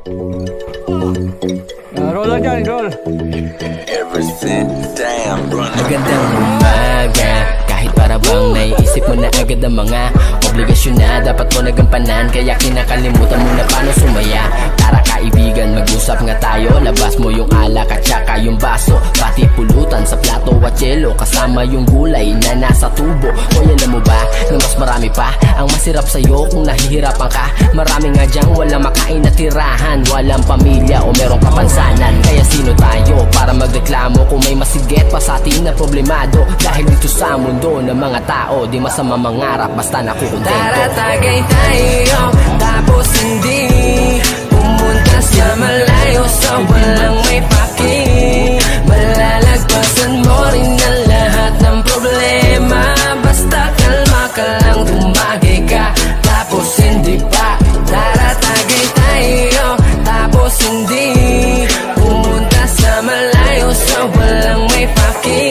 Roll lang dyan, roll. Magandang umaga, kahit para bang naiisip mo na agad ang mga obligasyon na dapat mo nagampanan, kaya kinakalimutan mo na paano sumaya. Tara kaibigan, mag-usap nga tayo. Labas mo yung alak at saka yung baso, pati pulutan sa plato at yelo, kasama yung gulay na nasa tubo. O alam mo ba na mas marami pa ang masirap sa'yo kung nahihirapan ka? Marami nga dyang walang makain na tirahan, walang pamilya o merong kapansanan. Kaya sino tayo para magreklamo kung may masigit pa sa atin na problemado? Dahil dito sa mundo ng mga tao, di masama mangarap basta nakukontento. Tara tagay tayo, tapos hindi pumunta sa malayo, sa walang may paki. Malalagpasan mo rin ang lahat ng problema, basta kalma ka lang, tumagay ka, tapos hindi pa. Tara tagay tayo, tapos hindi pumunta sa malayo, sa walang may paki.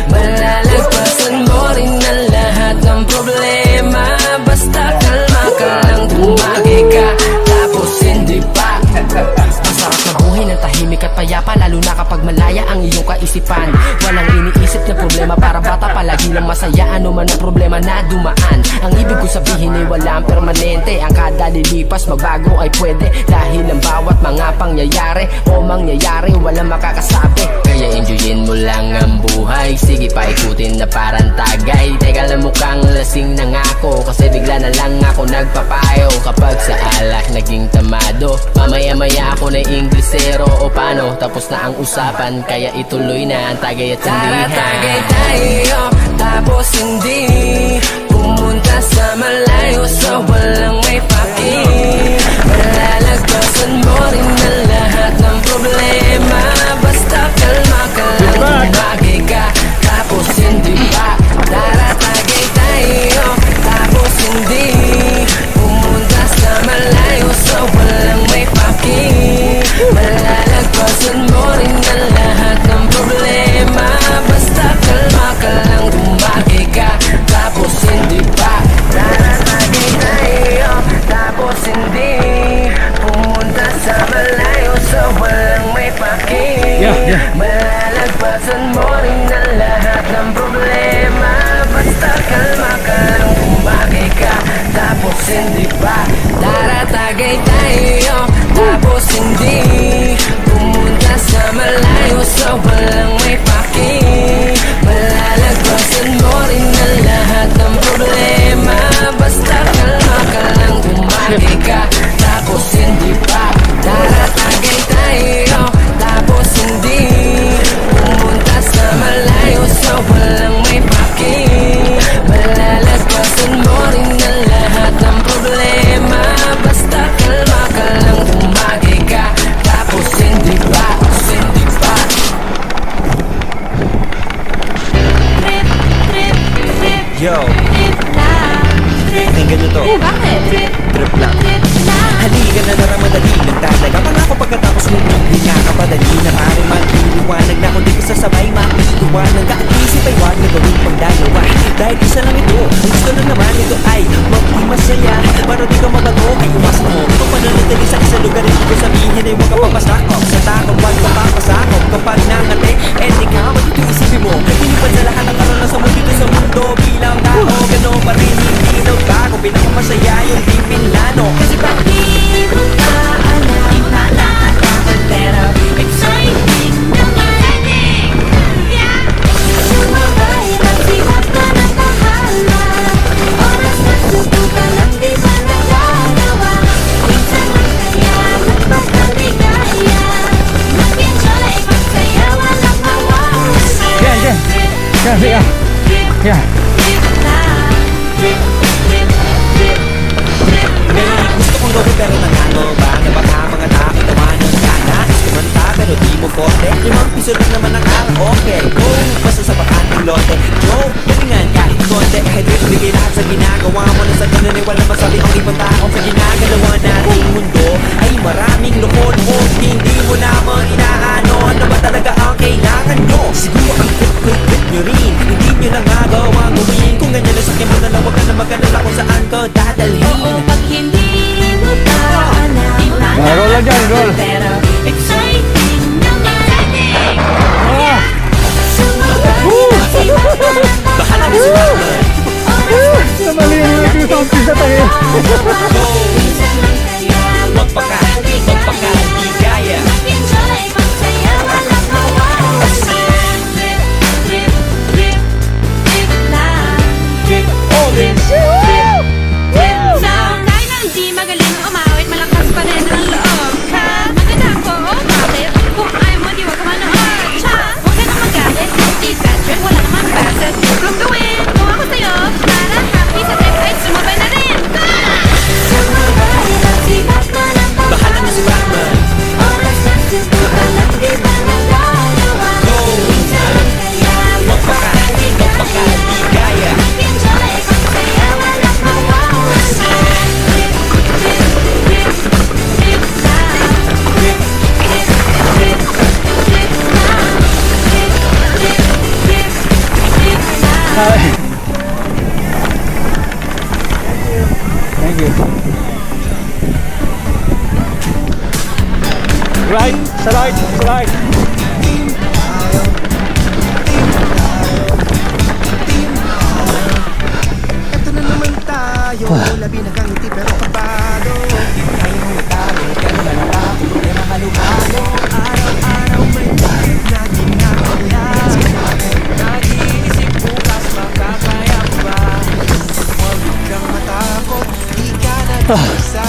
Malalagpasan mo rin ang lahat ng problema, basta kalma ka lang, tumagay ka, tapos hindi pa. Masarap na buhay ng tahimik at payapa, lalo na kapag malaya ang iyong kaisipan. Walang iniisip na problema, para bata palagi lang masaya, ano man ang problema na dumaan. Ang ibig ko sabihin ay walang permanente, ang kada lilipas magbago ay pwede, dahil ang bawat mga pangyayari o mangyayari walang makakasabi. Kaya enjoyin mo lang ang buhay, sige paikutin na parang tagay. Teka lang, mukhang lasing na nga ako, kasi bigla na lang ako nagpapayo. Kapag sa alak naging tamado, mamaya-maya ako na Inglesero o paano, tapos na ang usapan, kaya ituloy na ang tagay at sandihan. Tara tagay tayo, tapos hindi pumunta sa malayo, sa walang may paki. Malalagpasan mo rin ang lahat ng problema, basta kalma ka lang, tumagay ka, tapos hindi pa. Tara tagay tayo, tapos hindi pumunta sa malayo, sa walang may paki. Malalagpasan mo rin ang lahat ng problema, basta kalma ka lang, tumagay ka, tapos hindi pa. Tara tagay tayo, tapos hindi pumunta sa malayo, sa walang may paki. Malalagpasan mo rin ang lahat ng problema, basta kalma ka lang, tumagay ka, tapos hindi pa. Tara tagay tayo, tapos hindi pumunta sa malayo, sa walang may paki. Malalagpasan mo rin ang lahat ng problema, basta kalma ka lang, tumagay ka, tapos hindi pa. Tara tagay tayo, tapos hindi pumunta sa malayo, sa walang may paki. Malalagpasan mo rin ang lahat ng problema, basta kalma ka lang, tumagay ka, tapos hindi pa, hindi pa. Yo, pakinggan nyo to. Bakit? Trip lang. Halika na naramadali, nagtalaga pa nga ako pagkatapos mo hindi kakapadali na pare magliwanag na kung di ka sasabay makiliwanag ka at isip ay wag na gawin pang dalawa, dahil isa lang ito, ang gusto na naman ito ay maging masaya, para di ka mabato ay umasok mo kung pananatili sa isang lugar, hindi ko sabihin ay huwag ka papasakop sa takong, wag ka papasakop kapag nangate, eh di ka magiging isipin mo hinipan sa lahat ng karanasan mo dito sa mundo bilang tao, gano'n pa rin hindi nagbago, pinakamasaya yung di Milano, kasi bakit Di mo pa alam na nakakapag pero exciting na marinig. Yeah! Sumabay, magsiwag ka ng bahala. Oras na susuka lang, di ba nagagawa? Minsan lang kaya magpapagligaya. Mag-enjoy, magsaya, walang mawawala. Yan. Yan. Yan. gusto kong gawin pero nanalo ba? Na baka mga tao tawanan ka na kumanta pero di mo kote, 5 piso lang naman ang karaoke. Go, basta sa bakanting lote. Joe, galingan kahit konti, kahit bigay lahat sa ginagawa mo na sa ganun ay walang masabi ang ibang tao sa ginagalawa nating mundo ay maraming lukon o hindi mo naman inaano ano ba talaga ang kailangan nyo. Siguro ang quick nyo rin, hindi nyo lang magawa gawin. Kung ganyan na sakyan mo na lang, wag ka na mag-alala kung saan ko dadalhin. Oo, pag hindi mo pa alam, Roll lang dyan, roll. Pero exciting naman. Ah! Bahala na si Batman. Namali yung mga sound piece na tayo. Magpakaligaya. Kahit na hindi magaling umawit, malakas pa rin ang loob ka. Maganda ako, bakit? Kung ayaw mo, di wag ka manood. Tsa, huwag ka na magalit. Di bad trip, wala namang baset. Kung gawin, kung ako sa'yo, para happy sa trip ay sumabay na rin. Sumabay na si Batman ang Bahala na si Batman. oras na subukan at di ba nagdalawa? Minsan kaya Magpakaligaya. enjoy pag saya walang mawawala. Trip, trip, trip, trip lang. Trip, trip, trip, trip lang. Trip, trip, trip, trip lang. Thank you. Right, sa right, sa right. Ito na naman tayo, labi na kangiti pero kabado. Tayong matalo, pero nalalapo, problema halo-halo. Araw-araw may trip na ginagawa. Nag-iisip bukas makakaya ko ba? Huwag kang matakot, di ka nag-isa.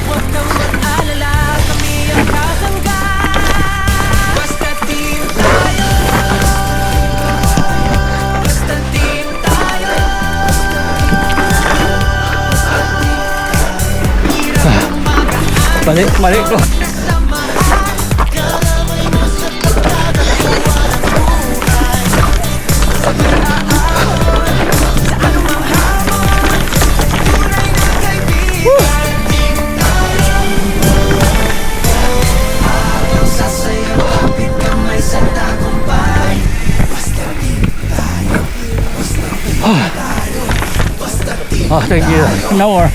Huwag kang mag-alala, kami ang kasangga. Basta team tayo. Basta team tayo. Mali, mali ko. Oh, thank you. No more.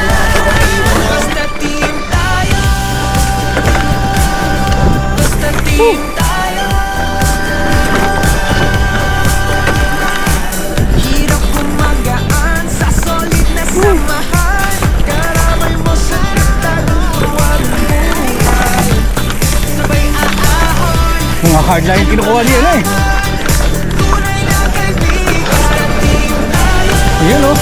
Basta team tayo. Basta team tayo. Hirap gumagaan sa solid na samahan. Karamay mo sa taguan ng buhay. Sabay aahon. Mga hardline kinukuha niya na eh. Tunay na kaibigan. Basta team tayo. Yun oh.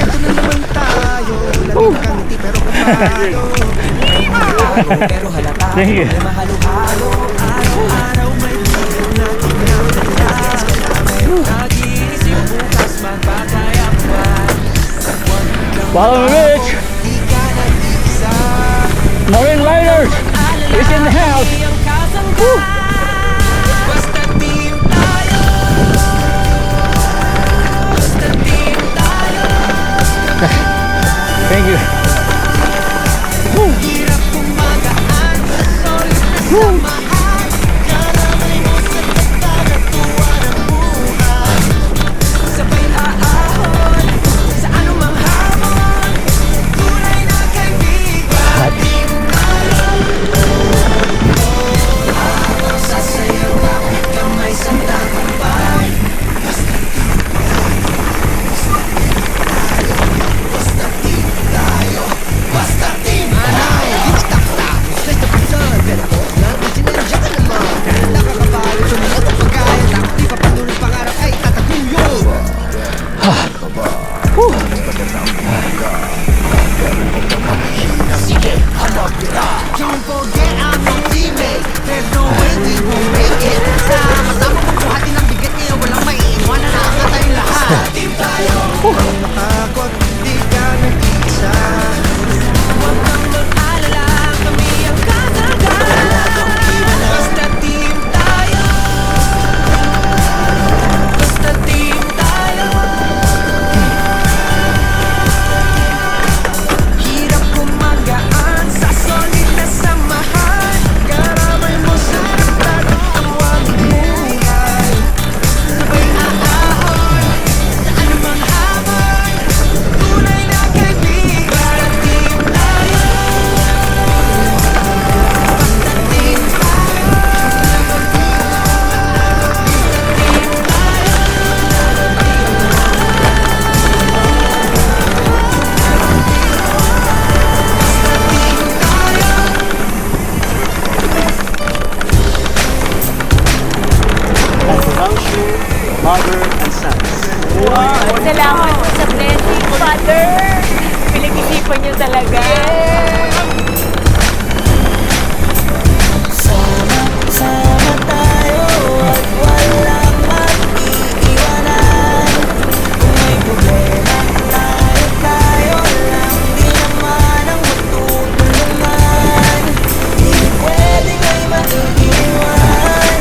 Ito na naman tayo. Labi na kangiti pero kumado. Pero halata. Thank you. Problema halo-halo. Araw-araw may trip na ginagawa. Nag-iisip bukas magpapaya pa. Huwag kang Follow me, bitch. di ka nag-iisa. Marine Riders is in the house. Ang kasangga. Basta team tayo. Basta team tayo. Thank you. Hirap gumagaan sa solid na samahan. Karamay mo sa katagatuwa ng buhay. Sabay aahon sa anumang hamon. Tunay na kaibigan. Team tayo. salamat po sa blessing, Father. Pinag-isipan niyo talaga. Sama tayo at walang mag-iiwanan. Kung may problema tayo lang, di naman ang magtutulungan. Di pwedeng may mag-iwan,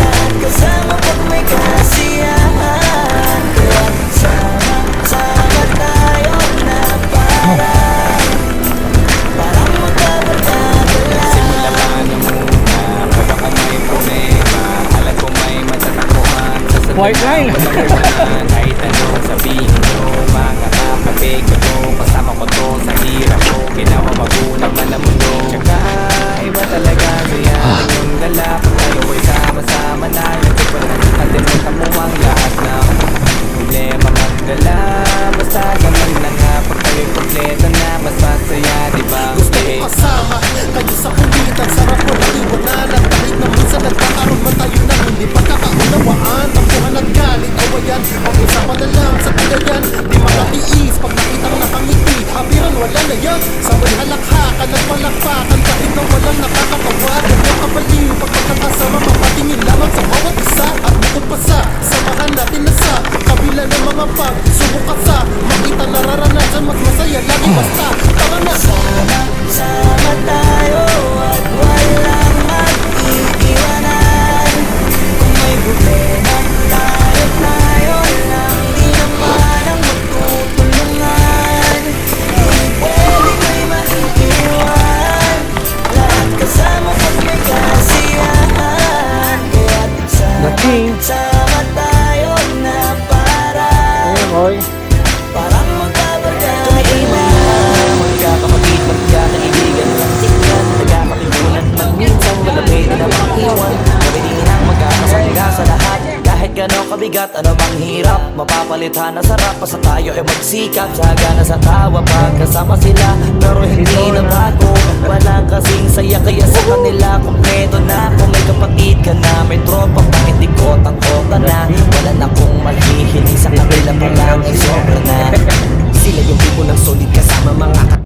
lahat kasama pag may kasiyahan. Kaya sama tayo na parang magkabarkada lang. White line. Kahit anong sabihin nyo, mga kapatid ko to, kasama ko to sa hirap ko, ginawa magulang man ang mundo. Tsaka iba talaga kaya yung dala, kung tayo ay sama-sama na, nakalimutan mo ang lahat ng problema magdala. Basta naman na nga, pag tayo'y kompleto na, mas masaya, diba? Gusto ko kasama kayo sa kulitan. Sarap mo na iwanan. Kahit na minsan nagkakaroon man tayo ng hindi pagkakaunawaan. Tampuhan at galit, awayan, pag-usapan na lang sa kagayan. Di makatiis pag nakitang nakangiti, habiran wala na yan. Sabay halakhakan at palakpakan, kahit na walang nakakapawad. Huwag kabaliw pag magkakasama, mapatingin lamang sa bawat isa. At bukod pa sa samahan natin na sa kabila ng mga pagsubok at sa makita nararanasan, mas masaya lagi basta tara na. Sama tayo at walang mag-iiwanan. Kung may problema tayo lang, di naman ang magtutulungan. Di pwedeng may mag-iwan, lahat kasama pag may kasiyahan. Kaya't sama tayo na parang magkabarkada. Magkakapatid, magkakaibigan, magsikat, nagkakatibunan, magminsan, malapit na makiwan. Kapitingin ang magkakasangga sa lahat. Kahit gano'ng kabigat, ano bang hirap, mapapalitan na sarap. Basta tayo ay magsikap, sagana sa tawa pagkasama sila. Pero hindi na bago, walang kasing saya. Kaya sa kanila, kompleto na. Kung may kapatid ka na, may tropa pa, hindi ko tangkota na. Wala na kong malhihiling sa kanila pa lang, ay sobra na.